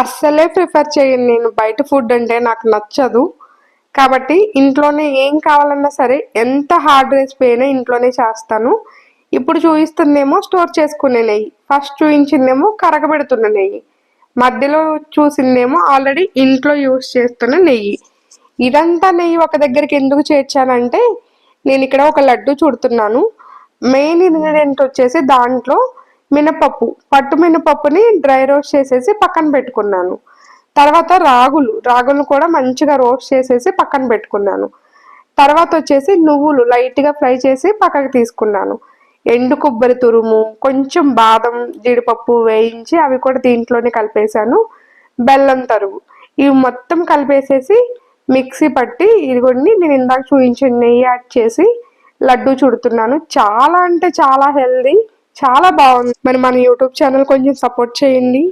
అస్సలే ప్రిఫర్ చేయను, నేను బయట ఫుడ్ అంటే నాకు నచ్చదు. కాబట్టి ఇంట్లోనే ఏం కావాలన్నా సరే, ఎంత హార్డ్ రెసిపీ అయినా ఇంట్లోనే చేస్తాను. ఇప్పుడు చూపిస్తుందేమో స్టోర్ చేసుకునే నెయ్యి, ఫస్ట్ చూపించిందేమో కరగబెడుతున్న నెయ్యి, మధ్యలో చూసిందేమో ఆల్రెడీ ఇంట్లో యూస్ చేస్తున్న నెయ్యి. ఇదంతా నెయ్యి ఒక దగ్గరికి ఎందుకు చేర్చానంటే, నేను ఇక్కడ ఒక లడ్డు చుడుతున్నాను. మెయిన్ ఇంగ్రీడియంట్ వచ్చేసి దాంట్లో మినపప్పు, పట్టు మినపప్పుని డ్రై రోస్ట్ చేసేసి పక్కన పెట్టుకున్నాను. తర్వాత రాగులు కూడా మంచిగా రోస్ట్ చేసేసి పక్కన పెట్టుకున్నాను. తర్వాత వచ్చేసి నువ్వులు లైట్గా ఫ్రై చేసి పక్కకు తీసుకున్నాను. ఎండు కొబ్బరి తురుము, కొంచెం బాదం జీడిపప్పు వేయించి అవి కూడా దీంట్లోనే కలిపేశాను. బెల్లం తరుగు, ఇవి మొత్తం కలిపేసేసి మిక్సీ పట్టి ఇదిగోండి నేను ఇందాక చూపించిన నెయ్యి యాడ్ చేసి లడ్డు చుడుతున్నాను. చాలా అంటే చాలా హెల్దీ, చాలా బాగుంది. మరి మన యూట్యూబ్ ఛానల్ కొంచెం సపోర్ట్ చేయండి.